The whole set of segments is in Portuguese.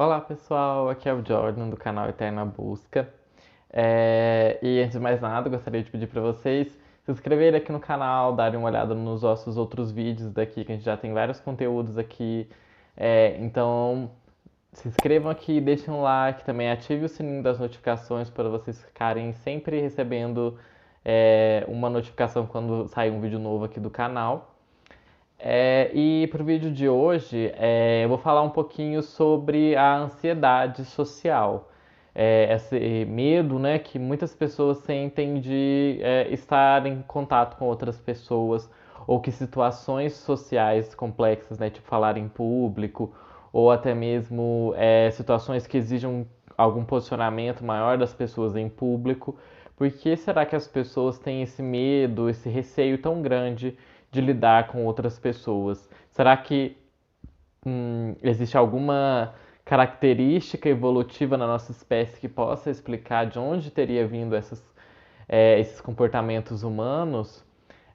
Olá pessoal, aqui é o Jordan do canal Eterna Busca. E antes de mais nada, gostaria de pedir para vocês se inscreverem aqui no canal, darem uma olhada nos nossos outros vídeos daqui, que a gente já tem vários conteúdos aqui. Então, se inscrevam aqui, deixem um like, também ative o sininho das notificações para vocês ficarem sempre recebendo uma notificação quando sair um vídeo novo aqui do canal. E para o vídeo de hoje, eu vou falar um pouquinho sobre a ansiedade social. Esse medo, né, que muitas pessoas sentem de estar em contato com outras pessoas, ou que situações sociais complexas, né, tipo falar em público, ou até mesmo situações que exijam algum posicionamento maior das pessoas em público. Por que será que as pessoas têm esse medo, esse receio tão grande de lidar com outras pessoas? Será que existe alguma característica evolutiva na nossa espécie que possa explicar de onde teria vindo esses comportamentos humanos?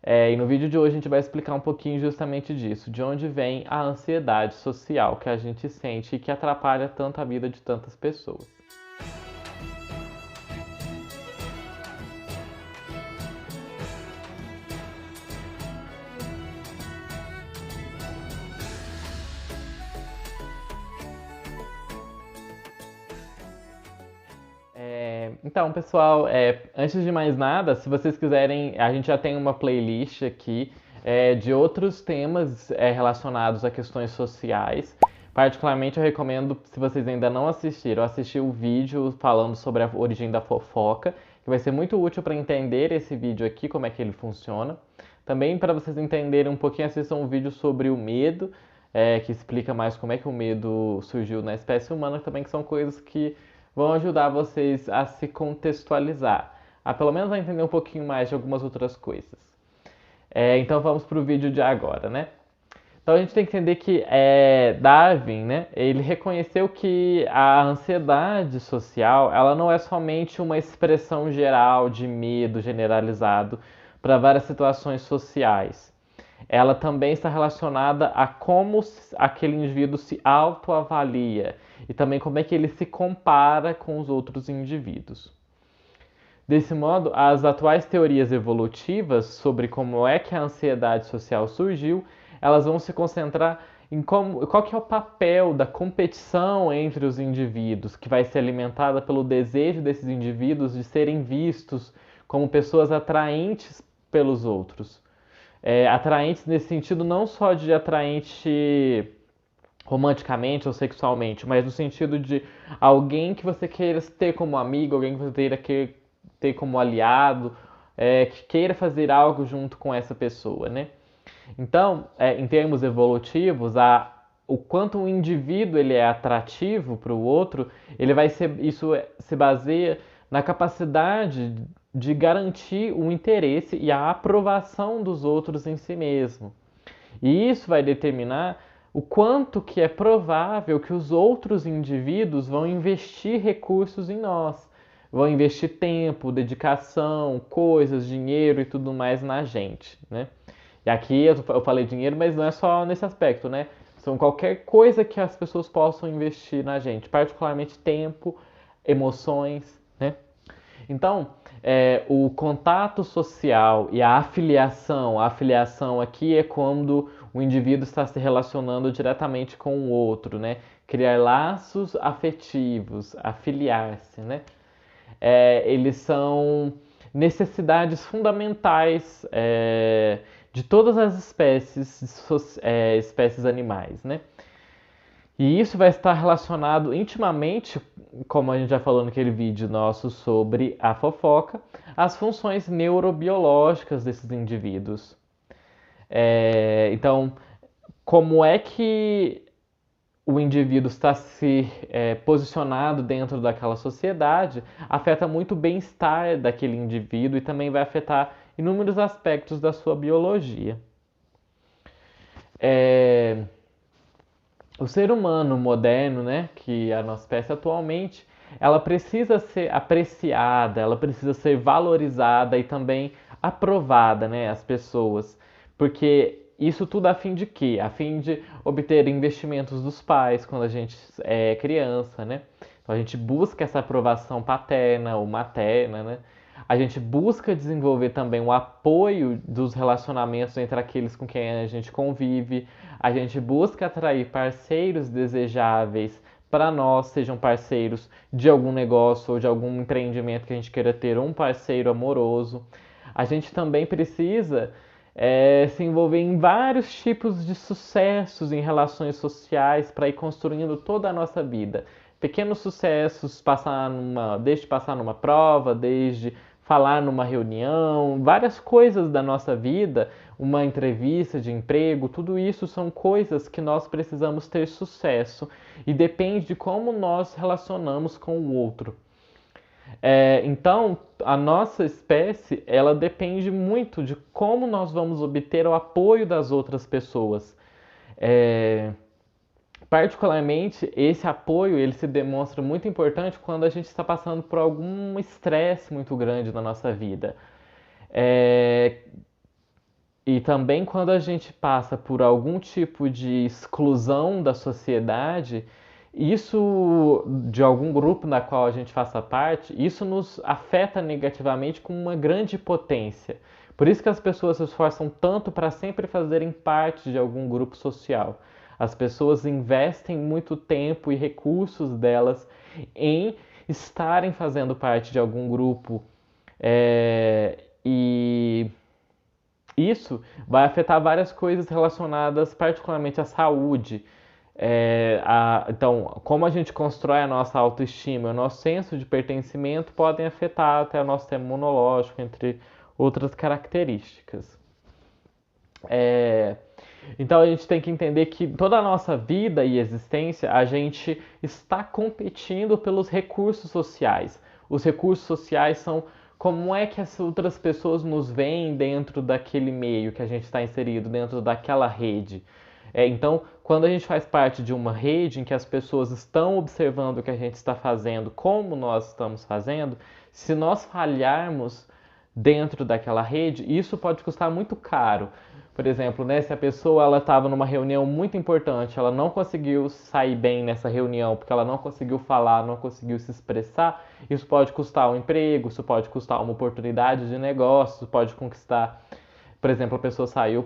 E no vídeo de hoje a gente vai explicar um pouquinho justamente disso, de onde vem a ansiedade social que a gente sente e que atrapalha tanto a vida de tantas pessoas. Então, pessoal, antes de mais nada, se vocês quiserem, a gente já tem uma playlist aqui de outros temas relacionados a questões sociais. Particularmente, eu recomendo, se vocês ainda não assistiram, assistir o vídeo falando sobre a origem da fofoca, que vai ser muito útil para entender esse vídeo aqui, como é que ele funciona. Também, para vocês entenderem um pouquinho, assistam um vídeo sobre o medo, que explica mais como é que o medo surgiu na espécie humana, também que são coisas que vão ajudar vocês a se contextualizar, a pelo menos a entender um pouquinho mais de algumas outras coisas. Então vamos para o vídeo de agora, né? Então a gente tem que entender que Darwin, né, ele reconheceu que a ansiedade social, ela não é somente uma expressão geral de medo generalizado para várias situações sociais. Ela também está relacionada a como aquele indivíduo se autoavalia e também como é que ele se compara com os outros indivíduos. Desse modo, as atuais teorias evolutivas sobre como é que a ansiedade social surgiu, elas vão se concentrar em qual que é o papel da competição entre os indivíduos, que vai ser alimentada pelo desejo desses indivíduos de serem vistos como pessoas atraentes pelos outros. Atraentes nesse sentido não só de atraente romanticamente ou sexualmente, mas no sentido de alguém que você queira ter como amigo, alguém que você queira ter como aliado, que queira fazer algo junto com essa pessoa, né? Então, em termos evolutivos, o quanto um indivíduo ele é atrativo para o outro, isso se baseia na capacidade de garantir o interesse e a aprovação dos outros em si mesmo. E isso vai determinar o quanto que é provável que os outros indivíduos vão investir recursos em nós, vão investir tempo, dedicação, coisas, dinheiro e tudo mais na gente, né? E aqui eu falei dinheiro, mas não é só nesse aspecto, né? São qualquer coisa que as pessoas possam investir na gente, particularmente tempo, emoções, né? Então, o contato social e a afiliação aqui é quando o indivíduo está se relacionando diretamente com o outro, né? Criar laços afetivos, afiliar-se, né? Eles são necessidades fundamentais de todas as espécies animais, né? E isso vai estar relacionado intimamente, como a gente já falou naquele vídeo nosso sobre a fofoca, às funções neurobiológicas desses indivíduos. Então, como é que o indivíduo está se posicionado dentro daquela sociedade afeta muito o bem-estar daquele indivíduo e também vai afetar inúmeros aspectos da sua biologia. O ser humano moderno, né, que é a nossa espécie atualmente, ela precisa ser apreciada, ela precisa ser valorizada e também aprovada, né, as pessoas, porque isso tudo a fim de quê? A fim de obter investimentos dos pais quando a gente é criança, né? Então a gente busca essa aprovação paterna ou materna, né? A gente busca desenvolver também o apoio dos relacionamentos entre aqueles com quem a gente convive. A gente busca atrair parceiros desejáveis para nós, sejam parceiros de algum negócio ou de algum empreendimento que a gente queira ter, um parceiro amoroso. A gente também precisa se envolver em vários tipos de sucessos em relações sociais para ir construindo toda a nossa vida. Pequenos sucessos, desde passar numa prova, desde falar numa reunião, várias coisas da nossa vida, uma entrevista de emprego, tudo isso são coisas que nós precisamos ter sucesso e depende de como nós relacionamos com o outro. Então, a nossa espécie, ela depende muito de como nós vamos obter o apoio das outras pessoas. Particularmente, esse apoio ele se demonstra muito importante quando a gente está passando por algum estresse muito grande na nossa vida. E também quando a gente passa por algum tipo de exclusão da sociedade, isso de algum grupo na qual a gente faça parte, isso nos afeta negativamente com uma grande potência. Por isso que as pessoas se esforçam tanto para sempre fazerem parte de algum grupo social. As pessoas investem muito tempo e recursos delas em estarem fazendo parte de algum grupo. E isso vai afetar várias coisas relacionadas particularmente à saúde. Então, como a gente constrói a nossa autoestima, o nosso senso de pertencimento podem afetar até o nosso sistema imunológico, entre outras características. Então a gente tem que entender que toda a nossa vida e existência a gente está competindo pelos recursos sociais. Os recursos sociais são como é que as outras pessoas nos veem dentro daquele meio que a gente está inserido, dentro daquela rede. Então, quando a gente faz parte de uma rede em que as pessoas estão observando o que a gente está fazendo, como nós estamos fazendo, se nós falharmos dentro daquela rede, isso pode custar muito caro. Por exemplo, né, se a pessoa estava numa reunião muito importante, ela não conseguiu sair bem nessa reunião porque ela não conseguiu falar, não conseguiu se expressar, isso pode custar um emprego, isso pode custar uma oportunidade de negócio, pode conquistar. Por exemplo, a pessoa saiu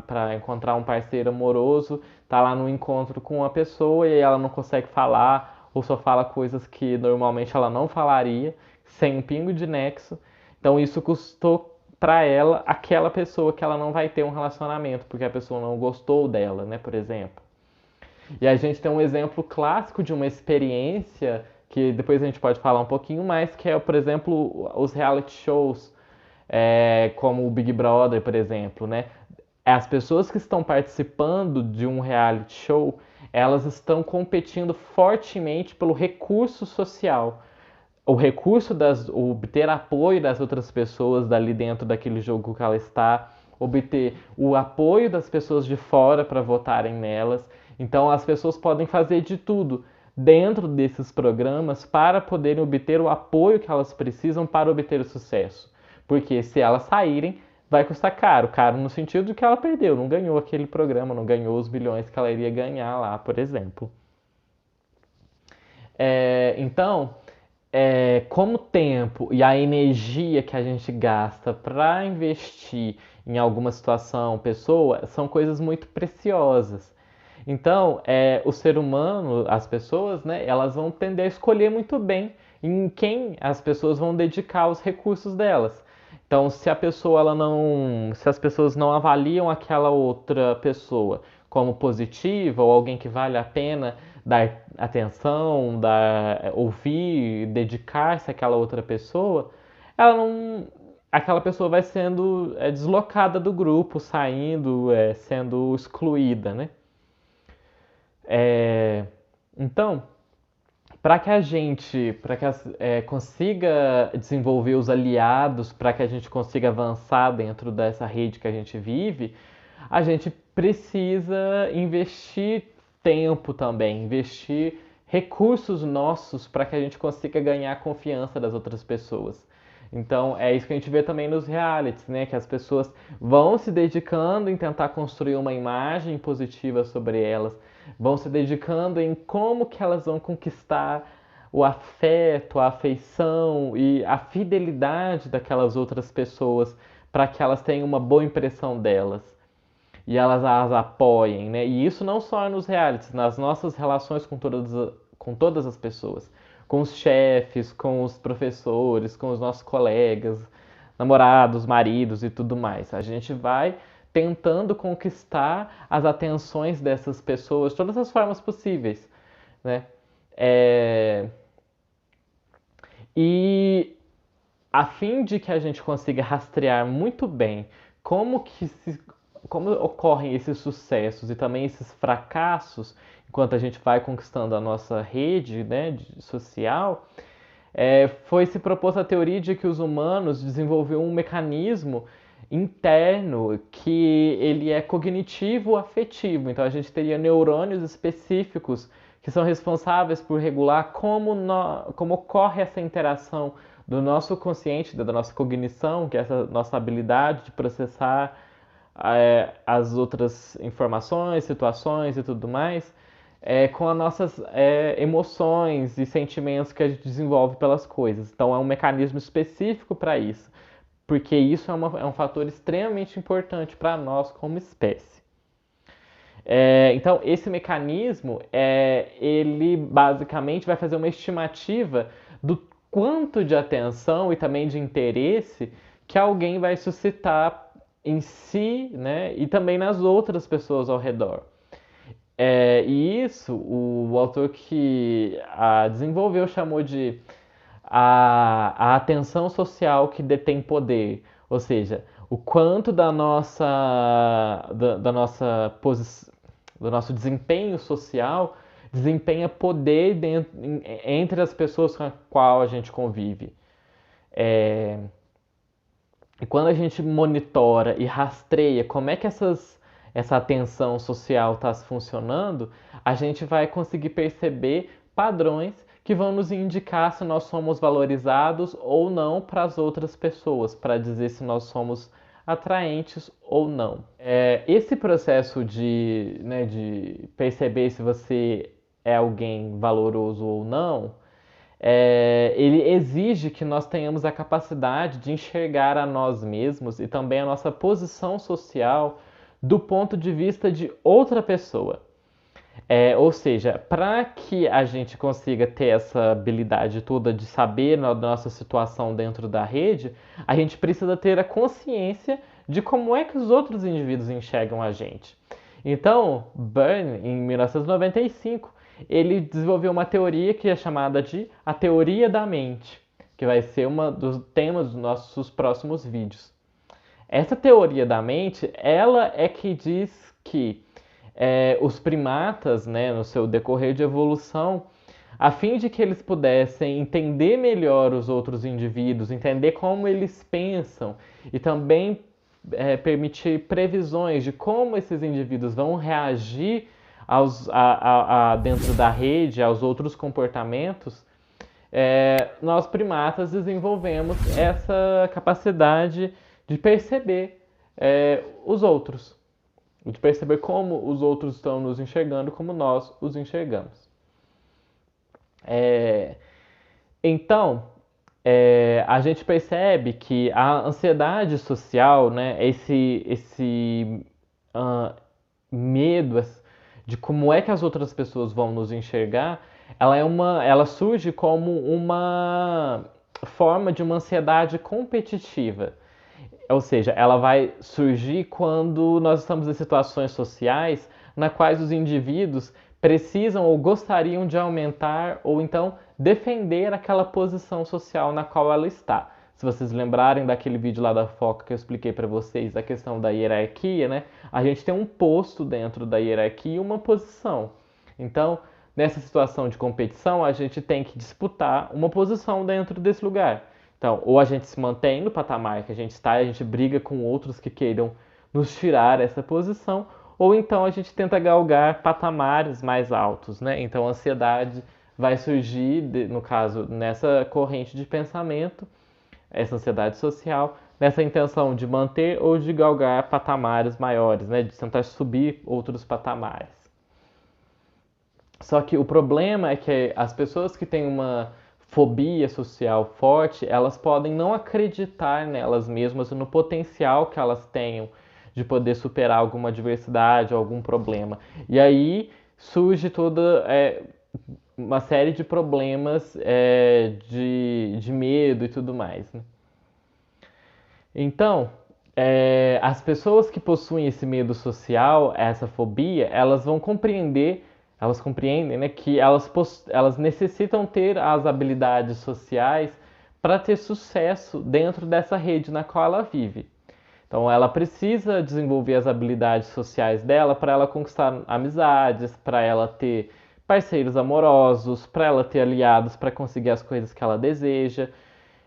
para encontrar um parceiro amoroso, está lá no encontro com uma pessoa e ela não consegue falar ou só fala coisas que normalmente ela não falaria, sem um pingo de nexo. Então isso custou para ela aquela pessoa que ela não vai ter um relacionamento, porque a pessoa não gostou dela, né, por exemplo. E a gente tem um exemplo clássico de uma experiência que depois a gente pode falar um pouquinho mais, que é, por exemplo, os reality shows, como o Big Brother, por exemplo, né? As pessoas que estão participando de um reality show, elas estão competindo fortemente pelo recurso social. O recurso obter apoio das outras pessoas dali dentro daquele jogo que ela está, obter o apoio das pessoas de fora para votarem nelas. Então as pessoas podem fazer de tudo dentro desses programas para poderem obter o apoio que elas precisam para obter o sucesso. Porque se elas saírem, vai custar caro. Caro no sentido de que ela perdeu, não ganhou aquele programa, não ganhou os bilhões que ela iria ganhar lá, por exemplo. Então, como o tempo e a energia que a gente gasta para investir em alguma situação, pessoa, são coisas muito preciosas. Então, o ser humano, as pessoas, né, elas vão tender a escolher muito bem em quem as pessoas vão dedicar os recursos delas. Então, se as pessoas não avaliam aquela outra pessoa como positiva ou alguém que vale a pena dar atenção, ouvir, dedicar-se àquela outra pessoa, aquela pessoa vai sendo deslocada do grupo, saindo, sendo excluída, né? Então, para que a gente consiga desenvolver os aliados, para que a gente consiga avançar dentro dessa rede que a gente vive, a gente precisa investir tempo também, investir recursos nossos para que a gente consiga ganhar a confiança das outras pessoas. Então é isso que a gente vê também nos realities, né? Que as pessoas vão se dedicando em tentar construir uma imagem positiva sobre elas, vão se dedicando em como que elas vão conquistar o afeto, a afeição e a fidelidade daquelas outras pessoas para que elas tenham uma boa impressão delas e elas as apoiem, né? E isso não só nos realities, nas nossas relações com todas as pessoas, com os chefes, com os professores, com os nossos colegas, namorados, maridos e tudo mais. A gente vai tentando conquistar as atenções dessas pessoas de todas as formas possíveis, né? É... E a fim de que a gente consiga rastrear muito bem como que como ocorrem esses sucessos e também esses fracassos enquanto a gente vai conquistando a nossa rede, né, social, foi se proposta a teoria de que os humanos desenvolveram um mecanismo interno que ele é cognitivo afetivo. Então a gente teria neurônios específicos que são responsáveis por regular como ocorre essa interação do nosso consciente, da nossa cognição, que é essa nossa habilidade de processar as outras informações, situações e tudo mais, com as nossas emoções e sentimentos que a gente desenvolve pelas coisas. Então é um mecanismo específico para isso, porque isso é um fator extremamente importante para nós como espécie. Então esse mecanismo, ele basicamente vai fazer uma estimativa do quanto de atenção e também de interesse que alguém vai suscitar em si, né, e também nas outras pessoas ao redor. E isso o autor que desenvolveu chamou de a atenção social que detém poder, ou seja, o quanto da nossa do nosso desempenho social desempenha poder entre as pessoas com as quais a gente convive. E quando a gente monitora e rastreia como é que essa atenção social está funcionando, a gente vai conseguir perceber padrões que vão nos indicar se nós somos valorizados ou não para as outras pessoas, para dizer se nós somos atraentes ou não. Esse processo né, de perceber se você é alguém valoroso ou não, ele exige que nós tenhamos a capacidade de enxergar a nós mesmos e também a nossa posição social do ponto de vista de outra pessoa. Ou seja, para que a gente consiga ter essa habilidade toda de saber da nossa situação dentro da rede, a gente precisa ter a consciência de como é que os outros indivíduos enxergam a gente. Então, Byrne, em 1995, ele desenvolveu uma teoria que é chamada de a teoria da mente, que vai ser um dos temas dos nossos próximos vídeos. Essa teoria da mente, ela é que diz que os primatas, né, no seu decorrer de evolução, a fim de que eles pudessem entender melhor os outros indivíduos, entender como eles pensam e também permitir previsões de como esses indivíduos vão reagir dentro da rede, aos outros comportamentos, nós primatas desenvolvemos essa capacidade de perceber os outros, de perceber como os outros estão nos enxergando, como nós os enxergamos. Então, a gente percebe que a ansiedade social, né, esse medo de como é que as outras pessoas vão nos enxergar, ela surge como uma forma de uma ansiedade competitiva. Ou seja, ela vai surgir quando nós estamos em situações sociais na quais os indivíduos precisam ou gostariam de aumentar ou então defender aquela posição social na qual ela está. Se vocês lembrarem daquele vídeo lá da Foca que eu expliquei para vocês, da questão da hierarquia, né? A gente tem um posto dentro da hierarquia e uma posição. Então, nessa situação de competição, a gente tem que disputar uma posição dentro desse lugar. Então, ou a gente se mantém no patamar que a gente está e a gente briga com outros que queiram nos tirar essa posição, ou então a gente tenta galgar patamares mais altos, né? Então, a ansiedade vai surgir, no caso, nessa corrente de pensamento, essa ansiedade social, nessa intenção de manter ou de galgar patamares maiores, né, de tentar subir outros patamares. Só que o problema é que as pessoas que têm uma fobia social forte, elas podem não acreditar nelas mesmas, no potencial que elas tenham de poder superar alguma adversidade ou algum problema. E aí surge toda uma série de problemas de medo e tudo mais, né? Então, as pessoas que possuem esse medo social, essa fobia, elas compreendem, né, que elas necessitam ter as habilidades sociais para ter sucesso dentro dessa rede na qual ela vive. Então, ela precisa desenvolver as habilidades sociais dela para ela conquistar amizades, para ela ter parceiros amorosos, para ela ter aliados para conseguir as coisas que ela deseja.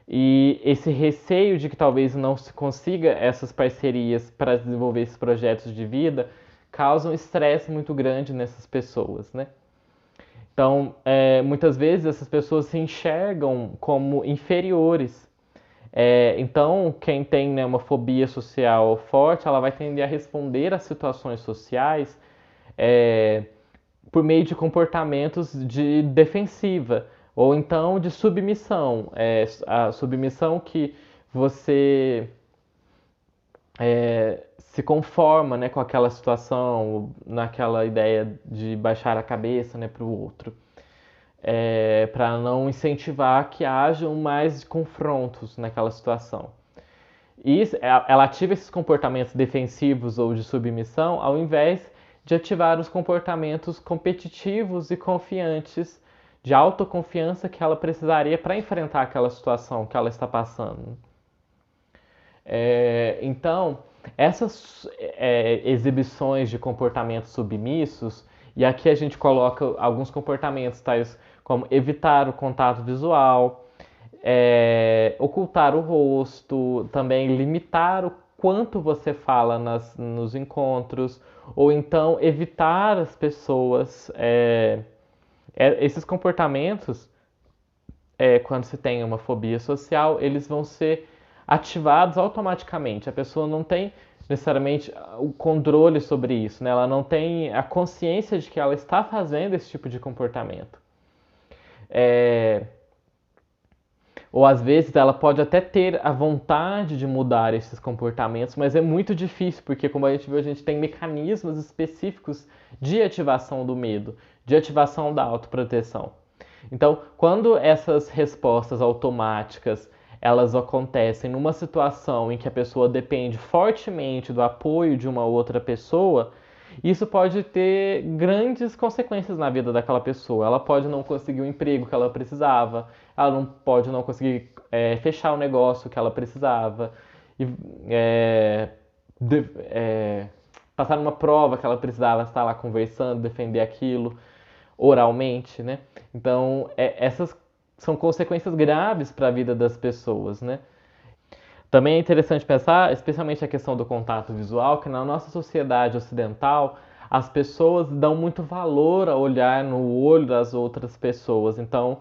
E esse receio de que talvez não se consiga essas parcerias para desenvolver esses projetos de vida causa um estresse muito grande nessas pessoas, né? Então, muitas vezes essas pessoas se enxergam como inferiores. Então, quem tem, né, uma fobia social forte, ela vai tender a responder às situações sociais é, por meio de comportamentos de defensiva ou então de submissão. A submissão que você se conforma, né, com aquela situação, naquela ideia de baixar a cabeça, né, para o outro. Para não incentivar que hajam mais confrontos naquela situação. E ela ativa esses comportamentos defensivos ou de submissão ao invés de ativar os comportamentos competitivos e confiantes, de autoconfiança que ela precisaria para enfrentar aquela situação que ela está passando. Então, essas exibições de comportamentos submissos, e aqui a gente coloca alguns comportamentos tais como evitar o contato visual, ocultar o rosto, também limitar o quanto você fala nos encontros, ou então evitar as pessoas. Esses comportamentos, quando se tem uma fobia social, eles vão ser ativados automaticamente. A pessoa não tem necessariamente o controle sobre isso, né? Ela não tem a consciência de que ela está fazendo esse tipo de comportamento. Ou às vezes ela pode até ter a vontade de mudar esses comportamentos, mas é muito difícil, porque como a gente viu, a gente tem mecanismos específicos de ativação do medo, de ativação da autoproteção. Então, quando essas respostas automáticas elas acontecem numa situação em que a pessoa depende fortemente do apoio de uma outra pessoa, isso pode ter grandes consequências na vida daquela pessoa. Ela pode não conseguir o emprego que ela precisava, ela pode não conseguir fechar o negócio que ela precisava, e, passar numa prova que ela precisava estar lá conversando, defender aquilo oralmente, né? Então, essas são consequências graves para a vida das pessoas, né? Também é interessante pensar, especialmente a questão do contato visual, que na nossa sociedade ocidental as pessoas dão muito valor a olhar no olho das outras pessoas. Então,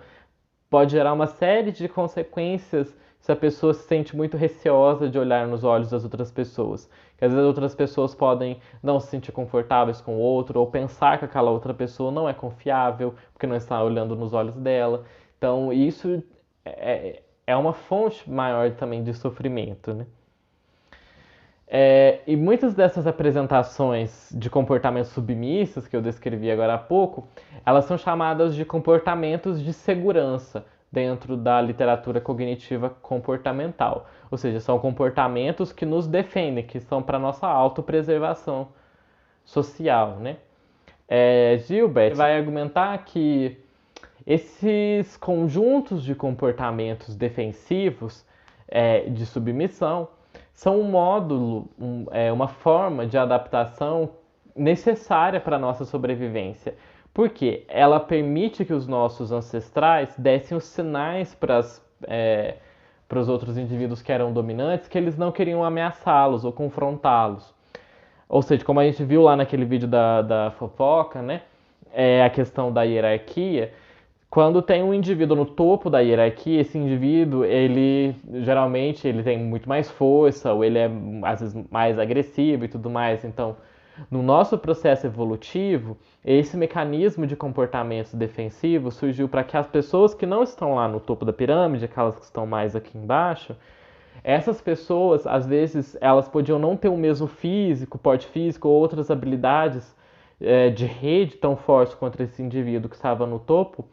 pode gerar uma série de consequências se a pessoa se sente muito receosa de olhar nos olhos das outras pessoas. Que às vezes outras pessoas podem não se sentir confortáveis com o outro ou pensar que aquela outra pessoa não é confiável porque não está olhando nos olhos dela. Então, isso é uma fonte maior também de sofrimento, né? E muitas dessas apresentações de comportamentos submissos que eu descrevi agora há pouco, elas são chamadas de comportamentos de segurança dentro da literatura cognitiva comportamental. Ou seja, são comportamentos que nos defendem, que são para nossa autopreservação social, né? Gilbert vai argumentar que esses conjuntos de comportamentos defensivos de submissão são um módulo, uma forma de adaptação necessária para a nossa sobrevivência. Porque ela permite que os nossos ancestrais dessem os sinais para os outros indivíduos que eram dominantes que eles não queriam ameaçá-los ou confrontá-los. Ou seja, como a gente viu lá naquele vídeo da fofoca, né? A questão da hierarquia, Quando tem um indivíduo no topo da hierarquia, esse indivíduo, ele geralmente ele tem muito mais força, ou ele é às vezes mais agressivo e tudo mais. Então, no nosso processo evolutivo, esse mecanismo de comportamento defensivo surgiu para que as pessoas que não estão lá no topo da pirâmide, aquelas que estão mais aqui embaixo, essas pessoas, às vezes, elas podiam não ter o mesmo físico, porte físico ou outras habilidades de rede tão fortes quanto esse indivíduo que estava no topo.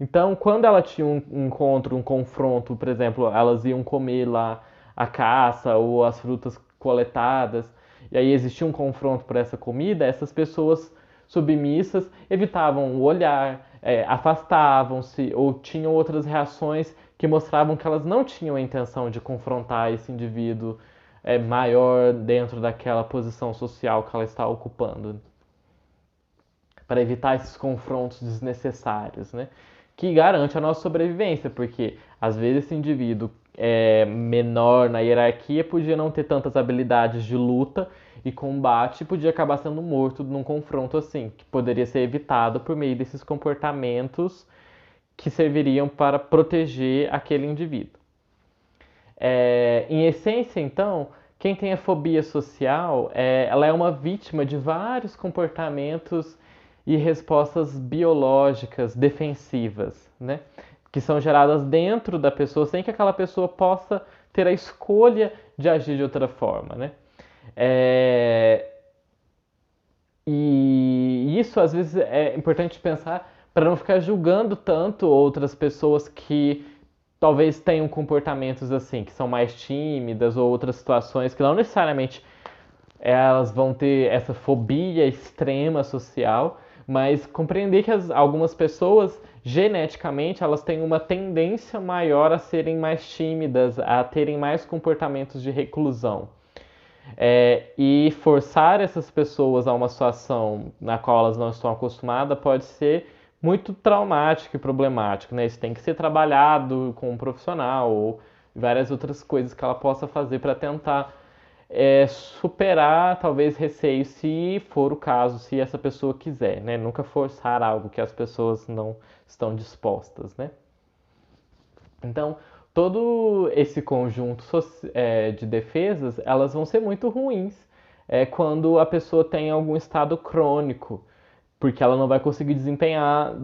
Então, quando ela tinha um encontro, um confronto, por exemplo, elas iam comer lá a caça ou as frutas coletadas, e aí existia um confronto por essa comida, essas pessoas submissas evitavam o olhar, afastavam-se ou tinham outras reações que mostravam que elas não tinham a intenção de confrontar esse indivíduo maior dentro daquela posição social que ela está ocupando, para evitar esses confrontos desnecessários, né? Que garante a nossa sobrevivência, porque às vezes esse indivíduo menor na hierarquia podia não ter tantas habilidades de luta e combate e podia acabar sendo morto num confronto assim, que poderia ser evitado por meio desses comportamentos que serviriam para proteger aquele indivíduo. Em essência, então, quem tem a fobia social, ela é uma vítima de vários comportamentos e respostas biológicas defensivas, né? Que são geradas dentro da pessoa sem que aquela pessoa possa ter a escolha de agir de outra forma, né? É, e isso às vezes é importante pensar para não ficar julgando tanto outras pessoas que talvez tenham comportamentos assim, que são mais tímidas ou outras situações que não necessariamente elas vão ter essa fobia extrema social, mas compreender que algumas pessoas geneticamente elas têm uma tendência maior a serem mais tímidas, a terem mais comportamentos de reclusão. E forçar essas pessoas a uma situação na qual elas não estão acostumadas pode ser muito traumático e problemático, né? Isso tem que ser trabalhado com um profissional ou várias outras coisas que ela possa fazer para tentar superar talvez receios, se for o caso, se essa pessoa quiser, né? Nunca forçar algo que as pessoas não estão dispostas, né? Então, todo esse conjunto de defesas, elas vão ser muito ruins quando a pessoa tem algum estado crônico, porque ela não vai conseguir desempenhar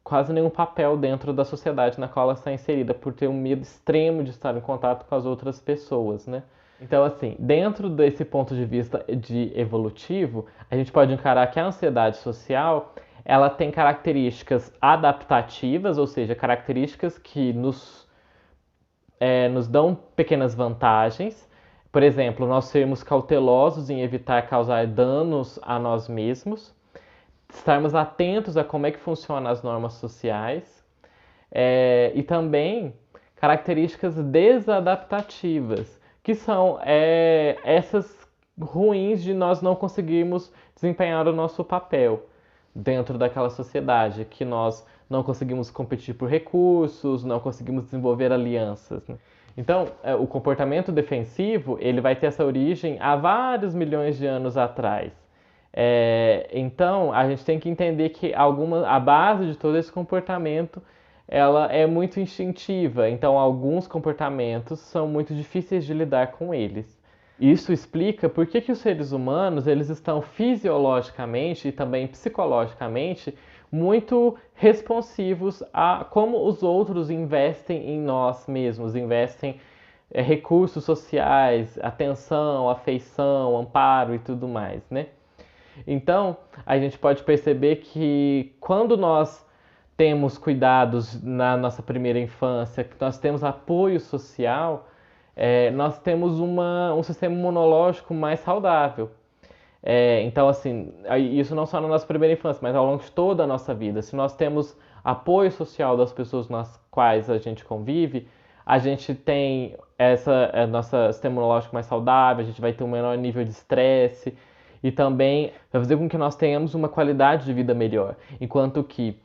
quase nenhum papel dentro da sociedade na qual ela está inserida, por ter um medo extremo de estar em contato com as outras pessoas, né? Então, assim, dentro desse ponto de vista de evolutivo, a gente pode encarar que a ansiedade social ela tem características adaptativas, ou seja, características que nos dão pequenas vantagens. Por exemplo, nós sermos cautelosos em evitar causar danos a nós mesmos, estarmos atentos a como é que funcionam as normas sociais, e também características desadaptativas, que são essas ruins de nós não conseguirmos desempenhar o nosso papel dentro daquela sociedade, que nós não conseguimos competir por recursos, não conseguimos desenvolver alianças, né? Então, o comportamento defensivo ele vai ter essa origem há vários milhões de anos atrás. Então, a gente tem que entender que a base de todo esse comportamento ela é muito instintiva. Então, alguns comportamentos são muito difíceis de lidar com eles. Isso explica por que os seres humanos eles estão fisiologicamente e também psicologicamente muito responsivos a como os outros investem em nós mesmos, investem recursos sociais, atenção, afeição, amparo e tudo mais, né? Então, a gente pode perceber que quando nós temos cuidados na nossa primeira infância, que nós temos apoio social, nós temos um sistema imunológico mais saudável. Então, assim, isso não só na nossa primeira infância, mas ao longo de toda a nossa vida. Se nós temos apoio social das pessoas com as quais a gente convive, a gente tem nosso sistema imunológico mais saudável, a gente vai ter um menor nível de estresse e também vai fazer com que nós tenhamos uma qualidade de vida melhor. Enquanto que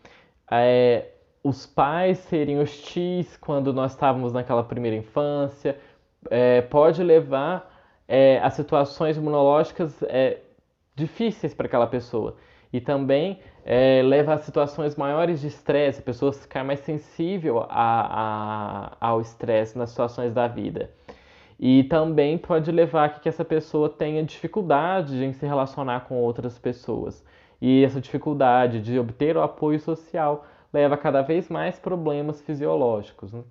os pais serem hostis quando nós estávamos naquela primeira infância pode levar a situações imunológicas difíceis para aquela pessoa. e também leva a situações maiores de estresse, a pessoa ficar mais sensível ao estresse nas situações da vida. E também pode levar a que essa pessoa tenha dificuldade em se relacionar com outras pessoas. E essa dificuldade de obter o apoio social leva a cada vez mais problemas fisiológicos, né?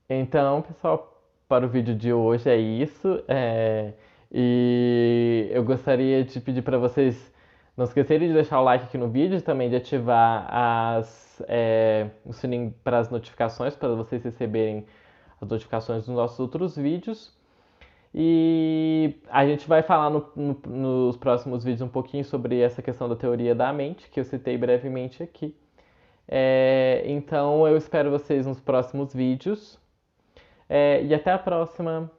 Então, pessoal, para o vídeo de hoje é isso. E eu gostaria de pedir para vocês não esquecerem de deixar o like aqui no vídeo, também de ativar o sininho para as notificações, para vocês receberem as notificações dos nossos outros vídeos. E a gente vai falar nos próximos vídeos um pouquinho sobre essa questão da teoria da mente, que eu citei brevemente aqui. Então eu espero vocês nos próximos vídeos. E até a próxima!